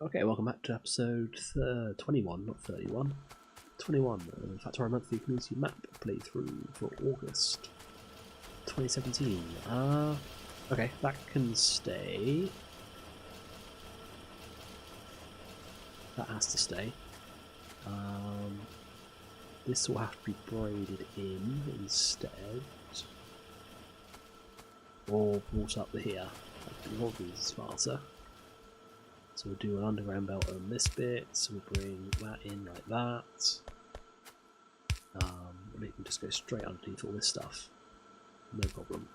Okay, welcome back to episode 21, not 31. 21, Factorio Monthly Community Map playthrough for August 2017. Okay, that can stay. That has to stay. This will have to be braided in instead. Or brought up to here. Probably smarter. So we'll do an underground belt on this bit, so we'll bring that in like that. And it can just go straight underneath all this stuff. No problem.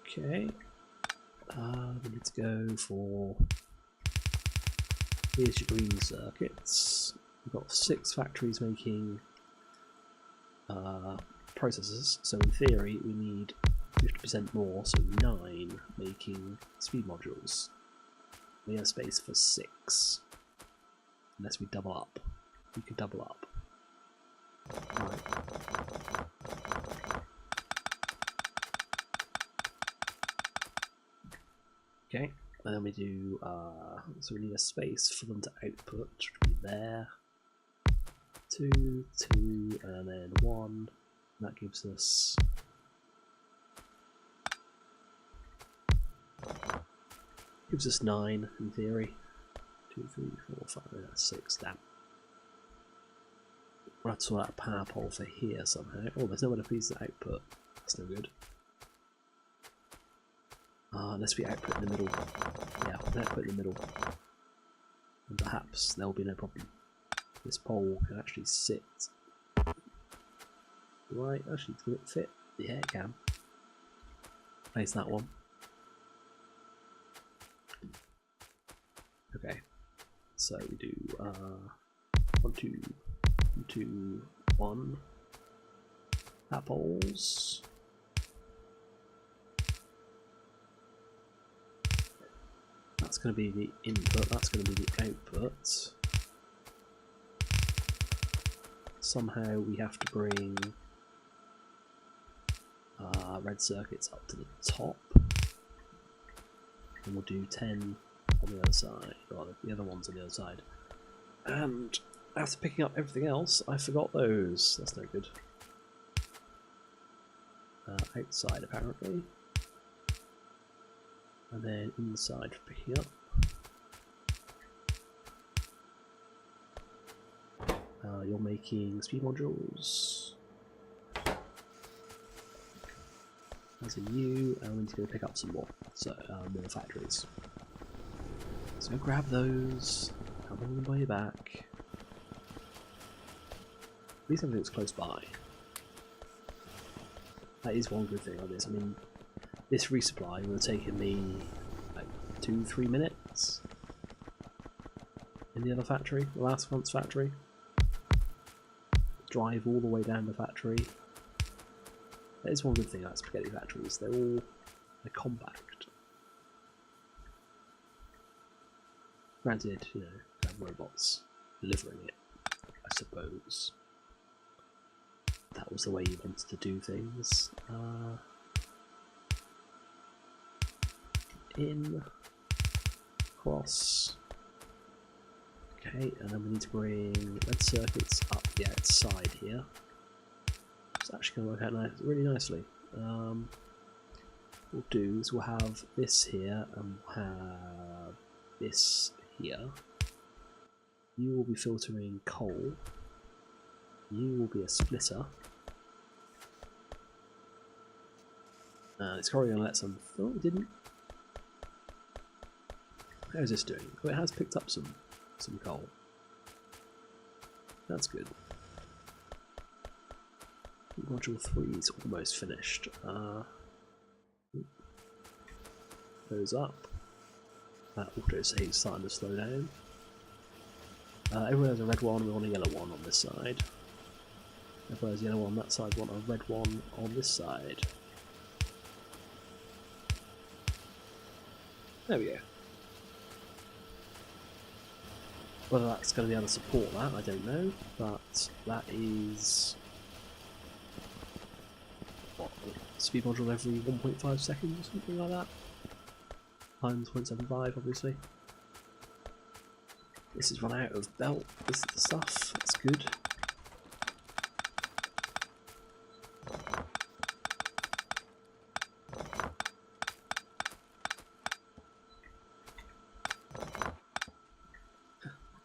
Okay. We need to go for... Here's your green circuits. We've got 6 factories making processors, so in theory we need 50% more, so 9 making speed modules. We have space for 6, unless we double up. We could double up. Right. Okay, and then we do, so we need a space for them to output, which would be there. 2, 2, and then 1. That gives us gives us 9 in theory. 2, 3, 4, 5, that's 6. Damn. We'll have to sort out a power pole for here somehow. Oh, there's nowhere to feed the output. That's no good. Unless we output in the middle. Yeah, we'll output in the middle. And perhaps there will be no problem. This pole can actually sit. Right, actually, can it fit? Yeah, it can. Place that one. Okay, so we do 1, 2, 2, 1 apples. That's going to be the input, that's going to be the output. Somehow we have to bring red circuits up to the top. And we'll do 10 on the other side, or the other ones on the other side. And after picking up everything else, I forgot those. That's no good. Outside apparently. And then inside for picking up. You're making speed modules. As a U, and we need to go pick up some more. So, more factories. So grab those, have them by your back. At least everything's close by. That is one good thing on this. I mean, this resupply would have taken me like 2-3 minutes in the other factory, the last month's factory. Drive all the way down the factory. That is one good thing about spaghetti factories, they're compact. Granted, you know, have robots delivering it, I suppose. That was the way you wanted to do things. In, cross. Okay, and then we need to bring red circuits up the outside here. It's actually going to work out really nicely. What we'll do is we'll have this here and we'll have this here. You will be filtering coal. You will be a splitter. It's probably going to let some... Oh, it didn't. How is this doing? Oh, it has picked up some coal. That's good. Module 3 is almost finished. Goes up. That auto save is starting to slow down. Everyone has a red one, we want a yellow one on this side. Everyone has a yellow one on that side, we want a red one on this side. There we go. Whether that's going to be able to support that, I don't know, but that is speed module every 1.5 seconds or something like that. Times 0.75 obviously. This is run out of belt, this is the stuff, that's good.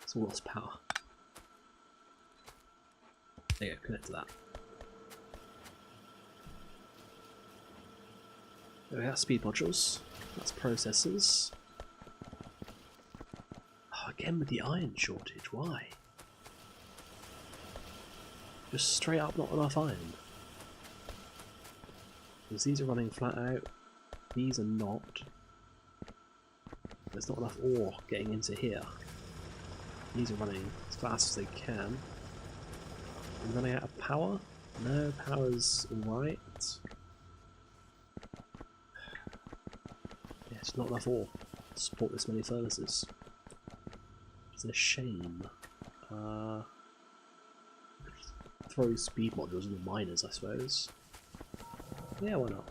It's all lost power. There you go, connect to that. There we are, speed modules. That's processors. Oh, again with the iron shortage, why? Just straight up not enough iron. Because these are running flat out, these are not. There's not enough ore getting into here. These are running as fast as they can. Are we running out of power? No, power's alright. Yeah, it's not enough ore to support this many furnaces. It's a shame. Throw speed modules in the miners, I suppose. Yeah, why not?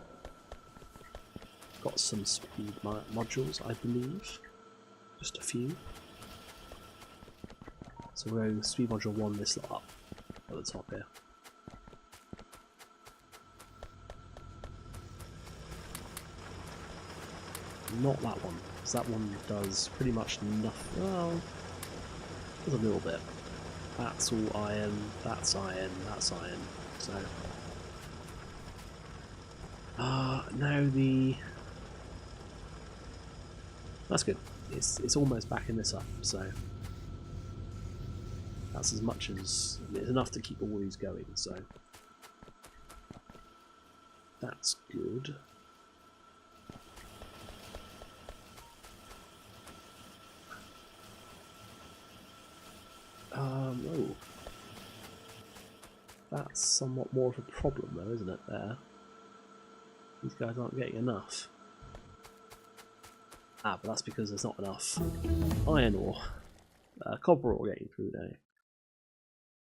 Got some speed modules, I believe. Just a few. So we're going speed module 1 this lot up at the top here. Not that one, because that one does pretty much nothing. Well, does a little bit. That's all iron, that's iron, that's iron. So, now the. That's good. It's almost backing this up. So that's as much as it's enough to keep all these going. So that's good. Oh. That's somewhat more of a problem though, isn't it, there? These guys aren't getting enough. Ah, but that's because there's not enough iron ore. Copper ore getting through now.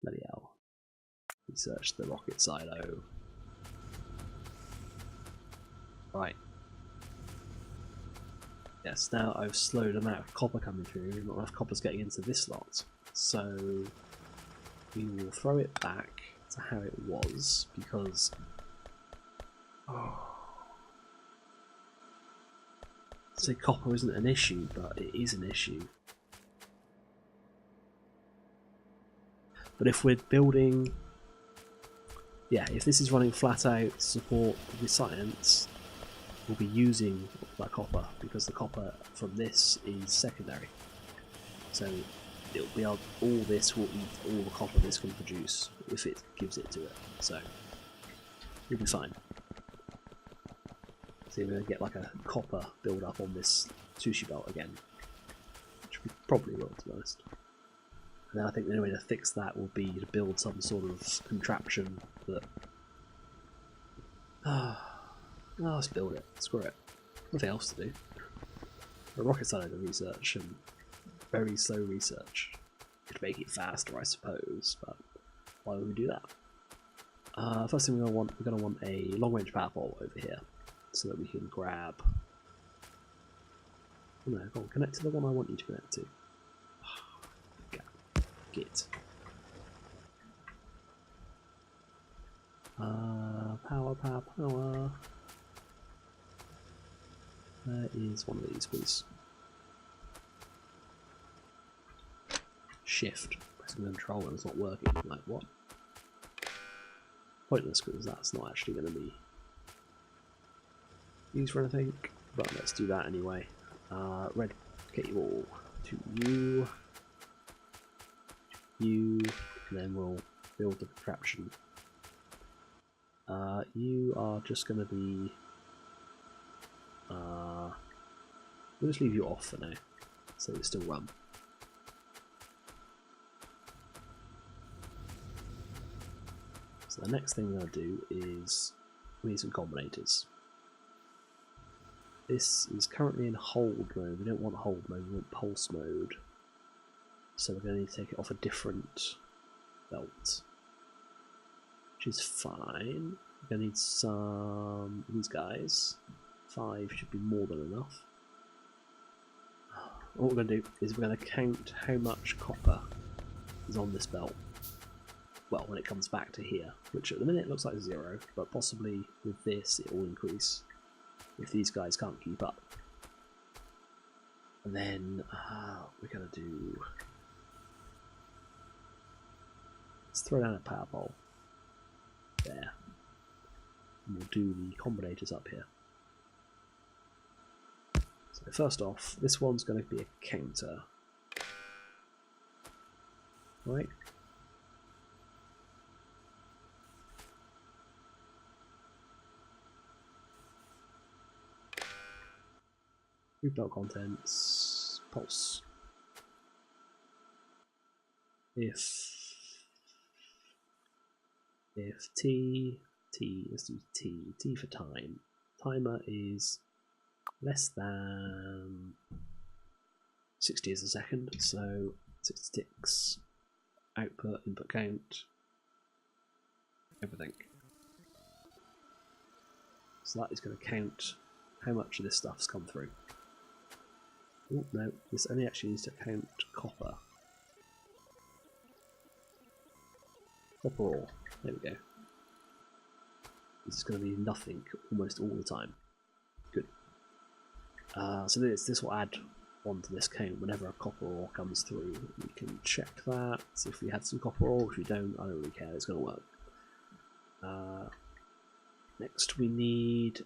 Bloody hell. Research the rocket silo. Right. Yes, now I've slowed the amount of copper coming through, not enough copper's getting into this lot. So we will throw it back to how it was, because say copper isn't an issue, but it is an issue. But if we're building, yeah, if this is running flat out to support the science, we'll be using that copper, because the copper from this is secondary. So it'll be all this will eat all the copper this can produce if it gives it to it. So we'll be fine. So we're going to get like a copper build up on this sushi belt again, which we probably will, to be honest. And then I think the only way to fix that will be to build some sort of contraption that. Let's build it. Screw it. Nothing else to do. A rocket science research and very slow research. Could make it faster, I suppose, but why would we do that? First thing we're going to want a long-range power pole over here, so that we can grab. Oh, no, go on, connect to the one I want you to connect to. Git. Power. There is one of these, please. Shift. Pressing control and it's not working. Like what? Pointless, because that's not actually going to be used for anything. But let's do that anyway. Replicate you all to you, and then we'll build the contraption. You are just going to be. We'll just leave you off for now, so it still run. So the next thing we're going to do is we need some combinators. This is currently in hold mode. We don't want hold mode, we want pulse mode. So we're going to need to take it off a different belt, which is fine. We're going to need some of these guys. 5 should be more than enough. What we're going to do is we're going to count how much copper is on this belt. Well, when it comes back to here, which at the minute looks like 0, but possibly with this it will increase if these guys can't keep up. And then we're going to do... Let's throw down a power pole. There. And we'll do the combinators up here. So first off, this one's going to be a counter. Right? Belt contents, pulse. If T, let's do T for time. Timer is less than 60 as a second, so 60 ticks, output, input count, everything. So that is going to count how much of this stuff's come through. Oh no, this only actually needs to count copper. Copper ore, there we go. This is going to be nothing almost all the time. Good. So this will add on to this count whenever a copper ore comes through. We can check that. If we had some copper ore, if we don't, I don't really care, it's going to work. Next we need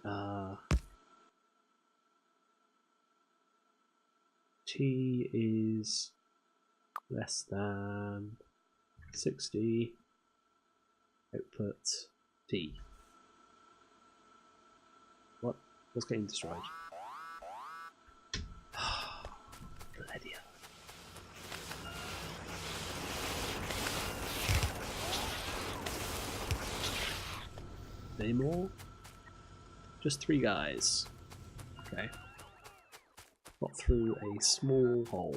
T is less than 60, output T. What? What's getting destroyed? Bloody hell. Any more? Just 3 guys. Okay. Got through a small hole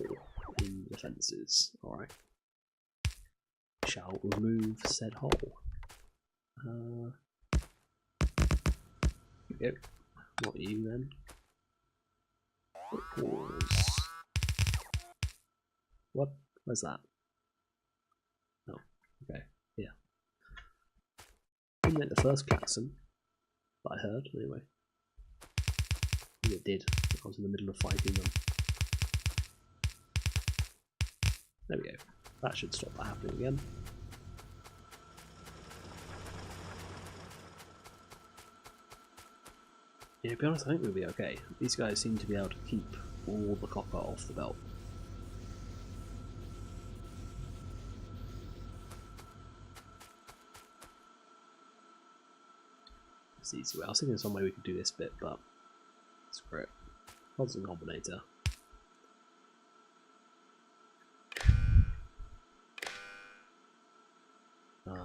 in the fences. Alright. Shall remove said hole. Here we go. Not you then. Pause. What? Where's that? Oh, okay. Yeah. Didn't make the first klaxon that I heard, anyway. It did. I was in the middle of fighting them. There we go. That should stop that happening again. Yeah, to be honest, I think we'll be okay. These guys seem to be able to keep all the copper off the belt. It's the easy way. I was thinking of some way we could do this bit, but screw it. Constant combinator.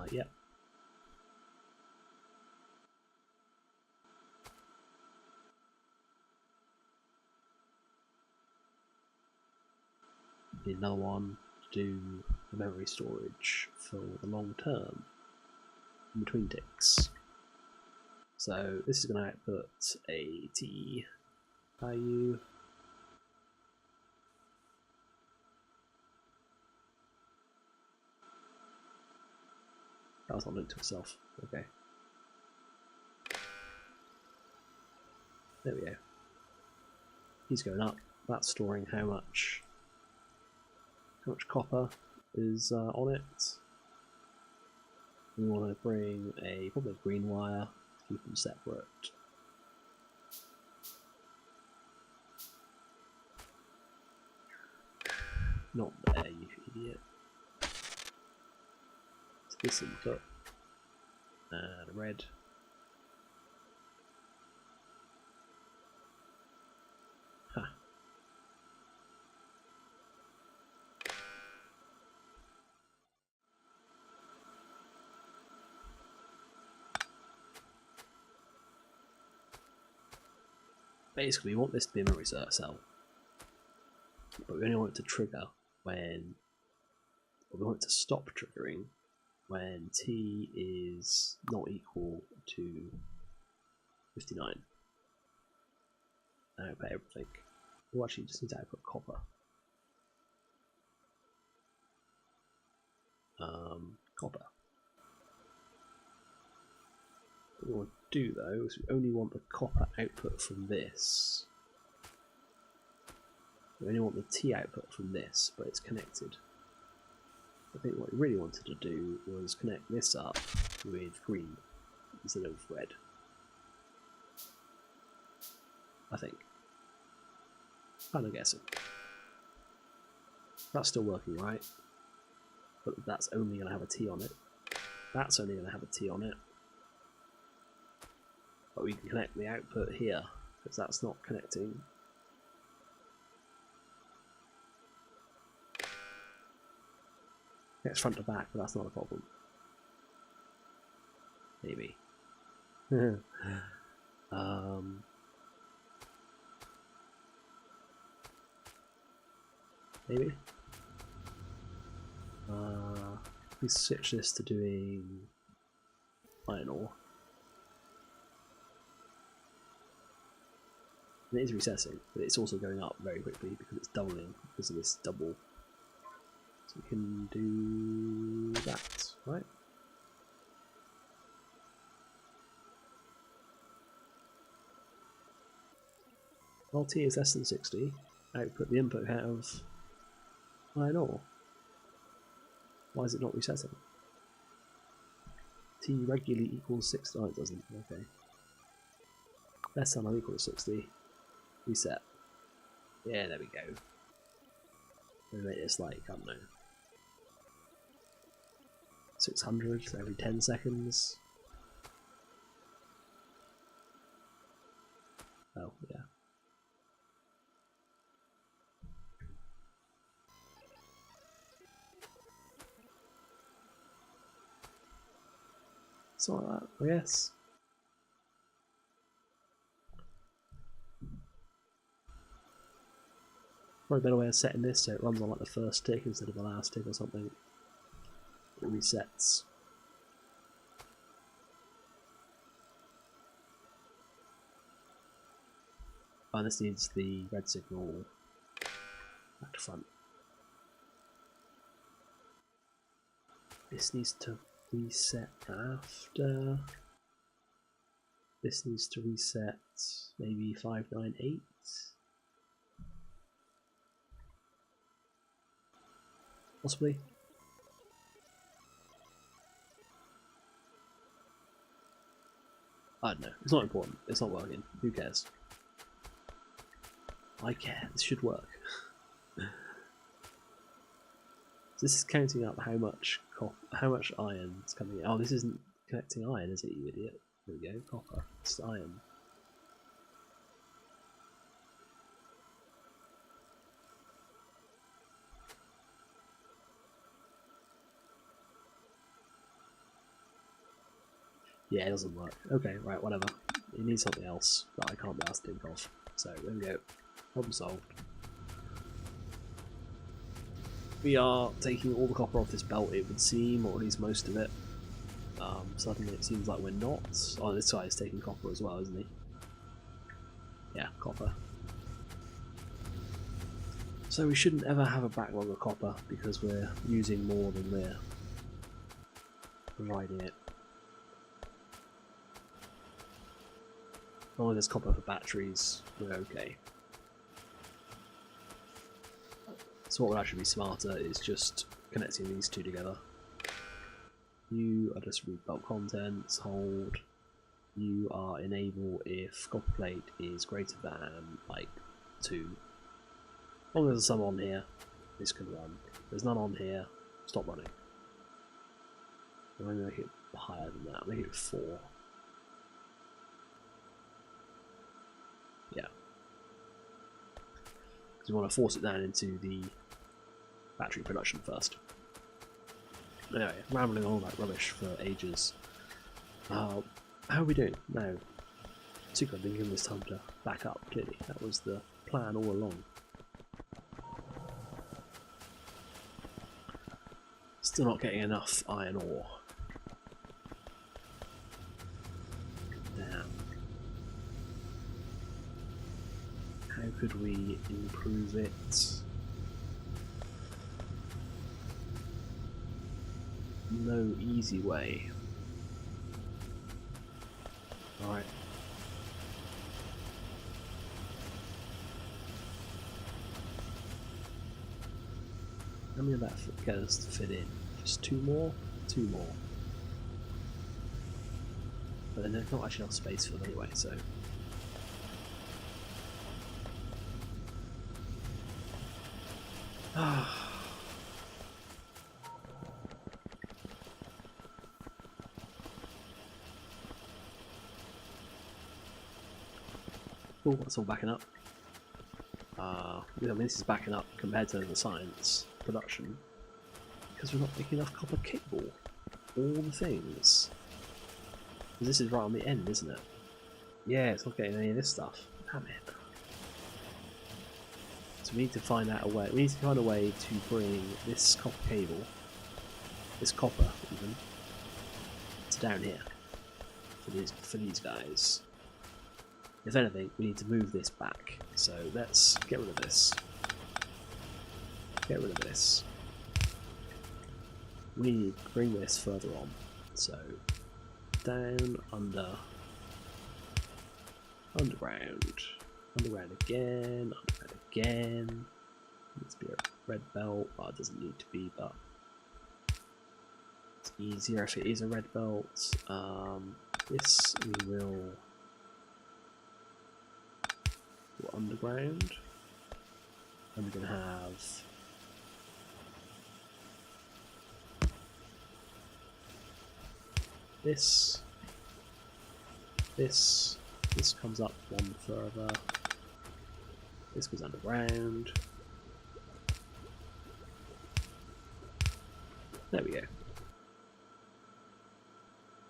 Yep. Need another one to do the memory storage for the long term in between ticks. So this is going to output a T value. That was not linked to itself. Okay. There we go. He's going up. That's storing how much copper is on it. We want to bring probably a green wire to keep them separate. Not there, you idiot. So this input and red. Huh. Basically, we want this to be a memory cell, but we only want it to trigger when, or we want it to stop triggering when T is not equal to 59. Output everything. We'll actually just need to output copper. Copper. What we want to do though is we only want the copper output from this. We only want the T output from this, but it's connected. I think what we really wanted to do was connect this up with green instead of red. I think. Kind of guessing. That's still working, right? But that's only going to have a T on it. That's only going to have a T on it. But we can connect the output here, because that's not connecting. It's front to back, but that's not a problem. Maybe. Maybe. We switch this to doing iron ore. And it is recessing, but it's also going up very quickly because it's doubling because of this double. So we can do that, right? While T is less than 60, output the input out of iron ore. Why is it not resetting? T regularly equals 60. Oh, it doesn't. Okay. Less than or equal to 60. Reset. Yeah, there we go. We make this like, I don't know, 600 every 10 seconds. Oh, yeah. Something like that, I guess. Probably a better way of setting this so it runs on like the first tick instead of the last tick or something. It resets. Oh, this needs the red signal back to front. This needs to reset after. This needs to reset maybe 598. Possibly. I don't know. It's not important. It's not working. Who cares? I care. This should work. This is counting up how much iron is coming in. Oh, this isn't connecting iron, is it, you idiot? There we go. Copper. It's iron. Yeah, it doesn't work. Okay, right, whatever. You need something else that I can't be asked to think of. So, there we go. Problem solved. We are taking all the copper off this belt, it would seem, or at least most of it. Suddenly it seems like we're not. Oh, this guy is taking copper as well, isn't he? Yeah, copper. So we shouldn't ever have a backlog of copper because we're using more than we're providing it. As long as there's copper for batteries, we're okay. So what would actually be smarter is just connecting these two together. You are just read bulk contents, hold. You are enable if copper plate is greater than like 2. As long as there's some on here, this can run. If there's none on here, stop running. I'm going to make it higher than that, make it 4. Yeah. Because we want to force it down into the battery production first. Anyway, rambling on like rubbish for ages. How are we doing? No. Super, I've been given this time to back up, clearly. That was the plan all along. Still not getting enough iron ore. How could we improve it? No easy way. Alright. How many of that get us to fit in? Just 2 more? 2 more. But then there's not actually enough space for them anyway, so. Oh, that's all backing up. I mean, this is backing up compared to the science production because we're not making enough copper cable. All the things. This is right on the end, isn't it? Yeah, it's not getting any of this stuff. Damn it. So we need to find out a way. We need to find a way to bring this copper cable, this copper even, to down here for these guys. If anything, we need to move this back. So let's get rid of this. Get rid of this. We need to bring this further on. So down, under, underground, underground again, underground again. Needs to be a red belt. Well, it doesn't need to be, but it's easier if it is a red belt. This we will go underground, and we're going to have this comes up one further, this goes underground, there we go.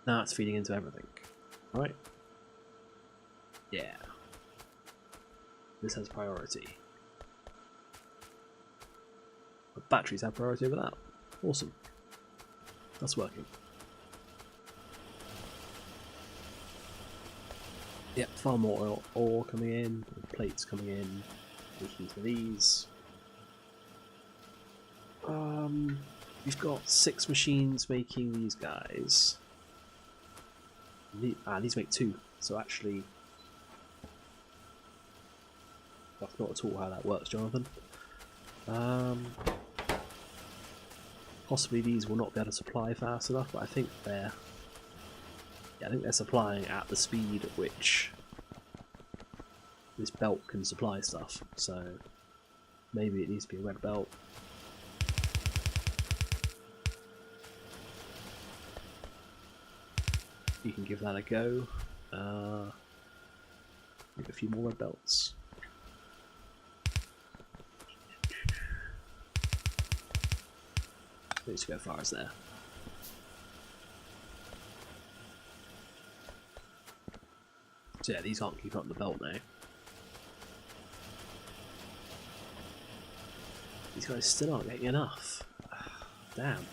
Now it's feeding into everything, right? Yeah. This has priority. The batteries have priority over that. Awesome. That's working. Yep, far more ore coming in, plates coming in, making for these. We've got 6 machines making these guys. These make 2, so actually that's not at all how that works, Jonathan. Possibly these will not be able to supply fast enough, but I think they're supplying at the speed at which this belt can supply stuff. So maybe it needs to be a red belt. You can give that a go. Make a few more red belts. Needs to go as far as there. So yeah, these can't keep up the belt now. These guys still aren't getting enough. Damn.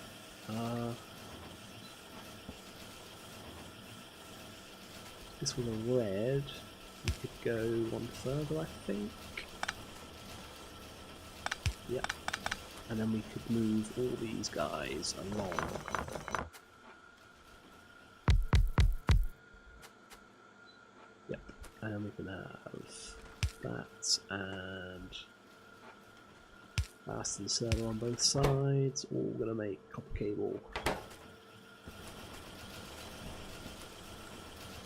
This was a red. We could go one further, I think. Yep. And then we could move all these guys along. Yep. And then we can have that and fast and server on both sides. All gonna make copper cable.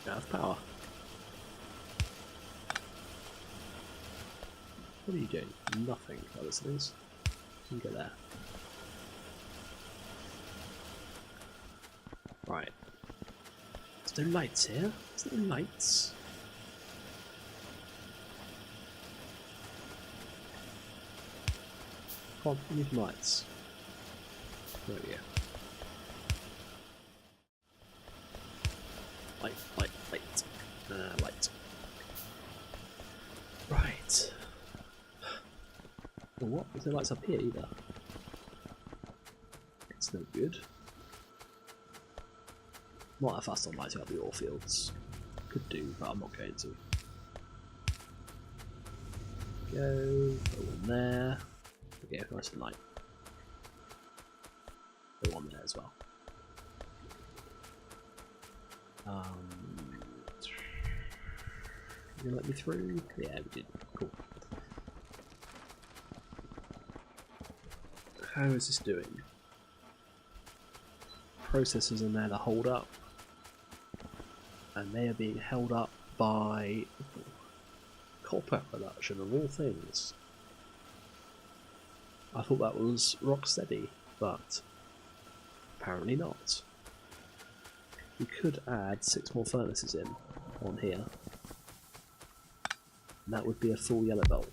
Have power. What are you doing? Nothing, by this things. You can go there. Right. There's no lights here. There's no lights. Come on, we need lights. There we go. Light. Light. Right. Well, what? There's no lights up here either. It's no good. Not that fast on lighting up the ore fields. Could do, but I'm not going to. Go. Put one there. Okay, nice and light. Put one there as well. You let me through? Yeah, we did. Cool. How is this doing? Processors in there to hold up, and they are being held up by copper production of all things. I thought that was rock steady, but apparently not. We could add 6 more furnaces in on here, and that would be a full yellow belt.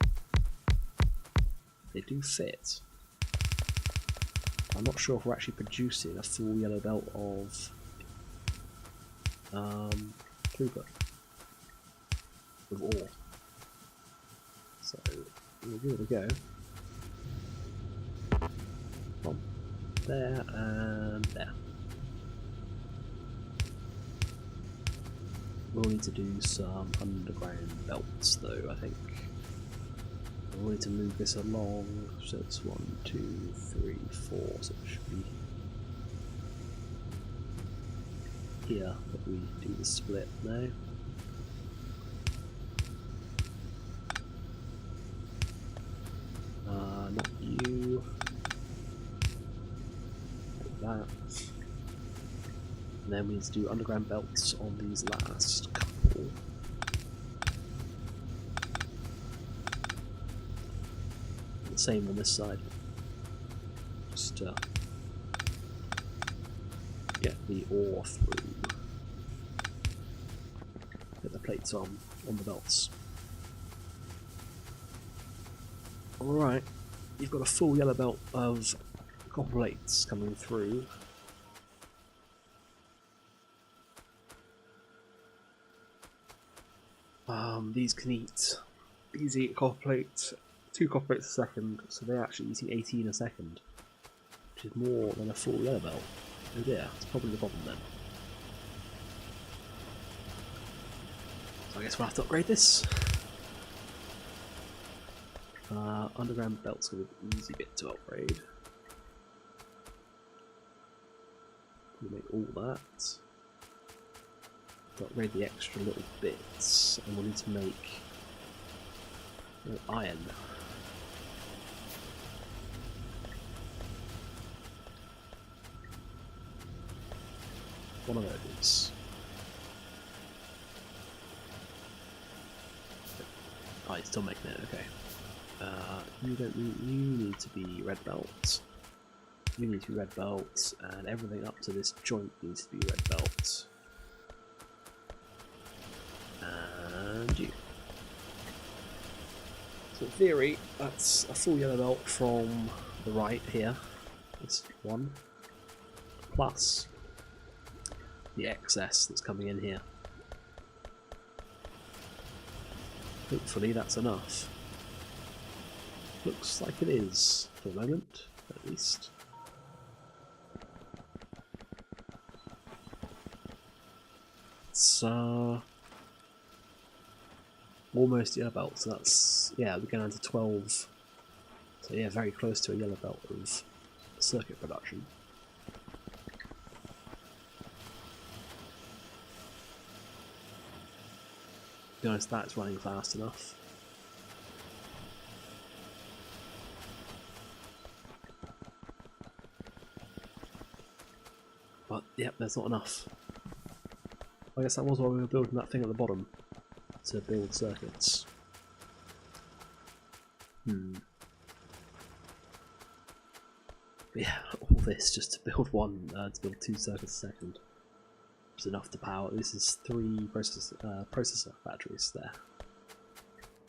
They do fit. I'm not sure if we're actually producing a full yellow belt of throughput with ore. So we'll give it a go. From there and there. We'll need to do some underground belts though, I think. We'll need to move this along, so it's 1, 2, 3, 4, so it should be here that we do the split now. Not you. Like that. And then we need to do underground belts on these last couple. The same on this side. Just get the ore through. Get the plates on the belts. Alright, you've got a full yellow belt of copper plates coming through. These can eat. These eat copper plates, 2 copper plates a second, so they're actually eating 18 a second, which is more than a full yellow belt. Oh dear, that's probably the problem then. So I guess we'll have to upgrade this. Underground belt's going to be an easy bit to upgrade. We'll make all that. Upgrade the extra little bits, and we'll need to make iron. One of those. Oh, you're still making it, okay. You don't need, you need to be red belt. You need to be red belt, and everything up to this joint needs to be red belt. And you. So in theory, that's a full yellow belt from the right here. This one. Plus the excess that's coming in here. Hopefully that's enough. Looks like it is, for the moment, at least. It's almost yellow belt, so that's, yeah, we're going down to 12. So yeah, very close to a yellow belt of circuit production. To be honest, that's running fast enough. But, yep, there's not enough. I guess that was why we were building that thing at the bottom, to build circuits. But yeah, all this just to build one, to build 2 circuits a second. It's enough to power. This is 3 processor batteries there,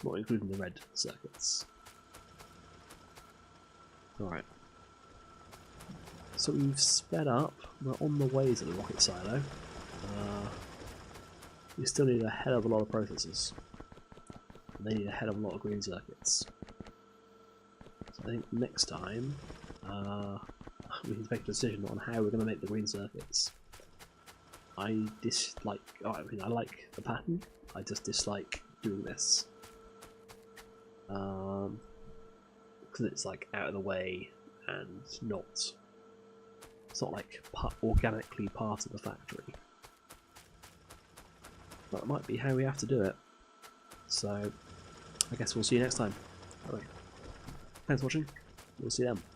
not including the red circuits. Alright. So we've sped up, we're on the way to the rocket silo. We still need a hell of a lot of processors. And they need a hell of a lot of green circuits. So I think next time we need to make a decision on how we're going to make the green circuits. I dislike, I mean I like the pattern, I just dislike doing this. because it's like out of the way and not. It's not like organically part of the factory. That might be how we have to do it. So I guess we'll see you next time. Anyway, thanks for watching. We'll see you then.